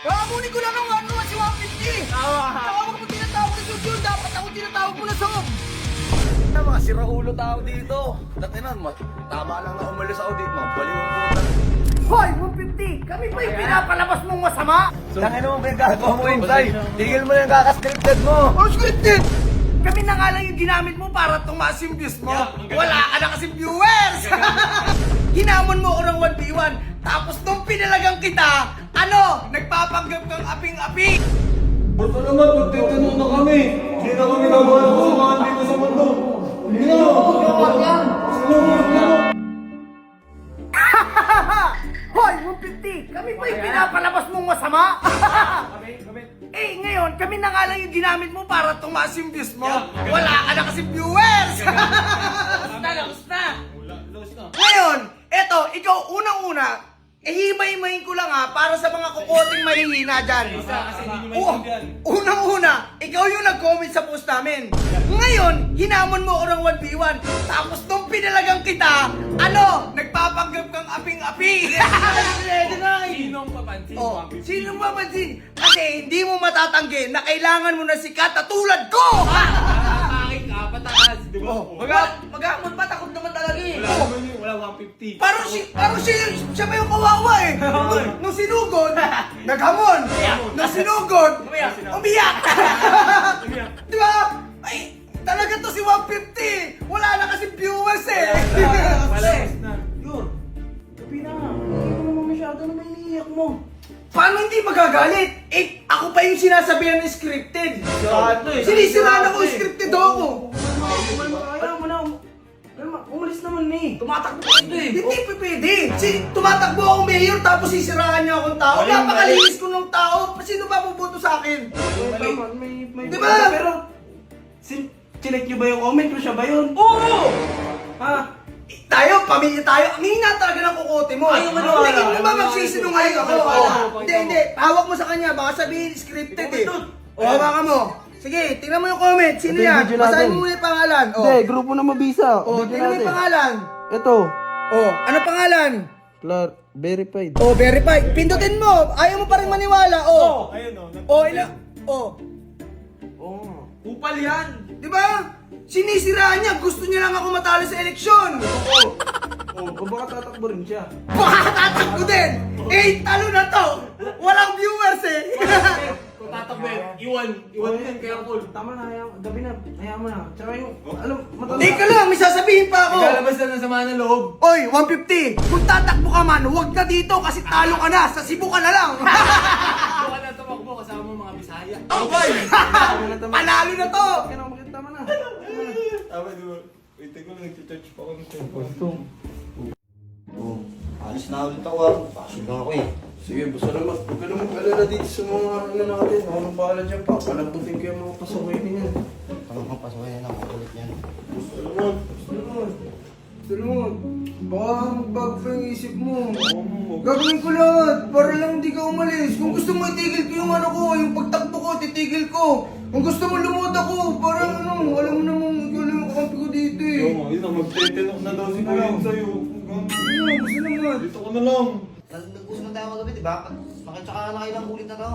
Hamunin ko lang ang ano si 150. Tawag mo tinatawag na Jun. Dapat ako tinatawag mo na Sob. Mga siraulo tao dito. Dati na, tama lang na umalis ako dito. Mga baliw ang puta. Hoy, 150! Kami pa yung pinapalabas mong masama? Tangin mo ba yung gagawa mo, Insay? Tigil mo na yung kakascripted mo. Oh, scripted! Kami na nga lang yung ginamit mo para tumaas yung views mo. Wala ka na kasing viewers! Hinamon mo ako ng 1v1. Tapos nung pinalagang kita, ano? Nagpapanggap kang aping-api. Basta naman, magtitinong na kami. Hindi na kami nagawa ng kasamahan dito sa mundo. Hindi na. Hoy, 150! Kami pa yung pinapalabas mong masama? Eh, ngayon, kami na nga lang yung ginamit mo para tumaas yung views mo. Wala ka na kasing viewers! Ngayon, eto, ikaw unang-una, himay-himayin ko lang ha, para sa mga kukoting mahihina dyan. Unang-una, ikaw yung nag-comment sa post namin. Ngayon, hinamon mo ako ng 1v1. Tapos nung pinalagang kita, ano? Nagpapanggap kang aping-api. Sinong papansin? Oh, sinong mapansin? Kasi hindi mo matatanggi na kailangan mo na sikat na tulad ko! Nakakakit ka, pataas, di ba? Maghamon pa, takot naman talaga eh. Wala naman yun, wala 150. Parang siya ba yung kawawa eh? Nung sinugod, naghamon. Nung sinugod, umiyak. Di ba? Ay, talaga to si 150. Wala na kasi viewers eh. Malas na. Yun. Gabi na. Hindi mo naman masyado na may iniiyak mo. Paano hindi magagalit? Eh, ako pa yung sinasabihan ng scripted. Sarado eh. Sinisiraan ako, scripted ako. Ayaw mo na. Umalis naman eh. Tumatakbo ako eh. Hindi pa pwede. Tumatakbo ako mayor tapos sisiraan niya akong tao. Napakalinis ko ng tao. Sino ba buboto sa akin? May Di ba? Pero, chinek nyo ba yung comment ko? Siya ba yun? Oo! Ha? Tayo, pamilya tayo. Ang hina talaga ng kukote mo. Ayaw mo na. Tingin mo ba magsisinungaling ako? Ayaw. Hindi. Hawak mo sa kanya. Baka sabihin scripted eh. O, hawakan mo. Sige, tingnan mo yung comment. Sino Ito yung yan? video Basahin natin. mo muna yung pangalan. O, Hindi, grupo na mabisa. tingnan mo yung pangalan. Ito. O, ano pangalan? Verified. O, verify. Pindutin mo. Ayaw mo pa rin maniwala. O. Ayun o. O, ilang. O. Oo. Upal yan. Di ba? Sinisiraan niya. Gusto niya lang ako matalo sa eleksyon. O baka tatakbo rin siya. Baka tatakbo din. Eh, talo na to. Walang viewers eh. Kung tatakbin, iwan yan, careful. Tama na, gabi na. Hayaan mo na. Tsaka yung, alam, matanda. Teka lang, may sasabihin pa ako. Ilalabas na ng sama ng loob. Oy, 150. Kung tatakbo ka man, huwag na dito kasi talo ka na. Sa Cebu ka na lang. Buka na tumakbo kasama mo mga Bisaya. Okay. Panalo na to. Tama na. Tama, di ba? Wait, ko lang, nag-charge pa ako ng cellphone. Alis na ulit ako ah. Pasig lang ako eh. Sige, basta naman. Huwag ka naman alala dito sa mga ano natin. Ako nang bahala dyan pa. Palamputin ko yung mga pasaway din yan. Ano kang pasaway na ako ulit yan. Basta naman. Basta naman. Baka magbago pa yung isip mo. Gagawin ko lahat para lang hindi ka umalis. Kung gusto mo itigil ko yung ano ko, yung pagtakbo ko, titigil ko. Kung gusto mo lumot ako, parang ano, alam mo namang ikaw lang yung kakampi ko dito eh. Yun na, magtitinok na daw si Kuya sa'yo. Basta naman. Dito ko na lang. Nag-usap na tayo kagabi, di ba? Makitsaka na kailang ulit na to.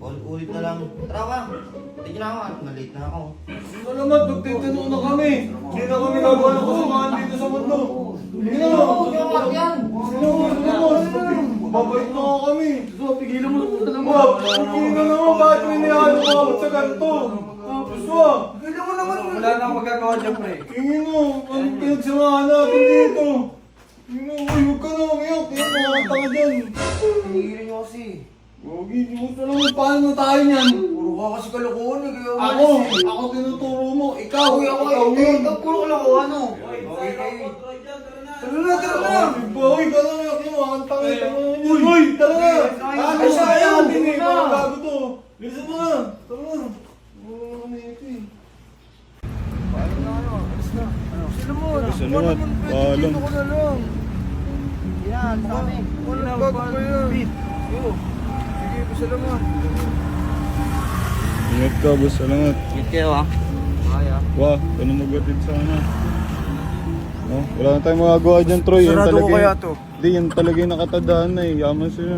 Ulit na lang. Tara ka. Tignan na ako. Na-late na ako. Salamat, magtitinok na kami. Hindi na kami nagawa ng kasamahan dito sa mundo. Hindi na. Babalik na nga kami. So, pigilan mo na Mab, hindi na naman bakit may niyahalo ka ako sa ganito. Tapos Kailan mo naman. Wala na akong magagawa dyan, pre. tingin mo, anong pinagsamahan natin dito? Tingin mo, uy, huwag ka na umiyak. Tingin mo, ang tanga dyan. Hihingin nyo kasi. Huwag, gusto naman, paano na tayo niyan? Puro ka kasi kalokohan eh. Kaya Ako tinuturo mo, ikaw. Uy, ako ikaw eh. yun. Puro kalokohan ano. Okay, kayo. Tara na, tara na. Uy, ka na umiyak niyo, ang tanga. Uy, tara na. Ay, sayang natin eh, mga bago to. Listen mo na. Tara na. Oo, ano ito eh. Sino mo? Gusto naman, paalam. Dito ko na lang. Yan, kami. Walang bago pa yan. Sige, basta naman. Ingat ka, boss. Salamat. Ingat kayo ah. Wah, ano magatid sana? No? Wala na tayong magagawa dyan, Troy. Yan Sarado ko talaga kaya yung- to? Hindi, yan talaga yung nakatadaan na eh. Yaman sila.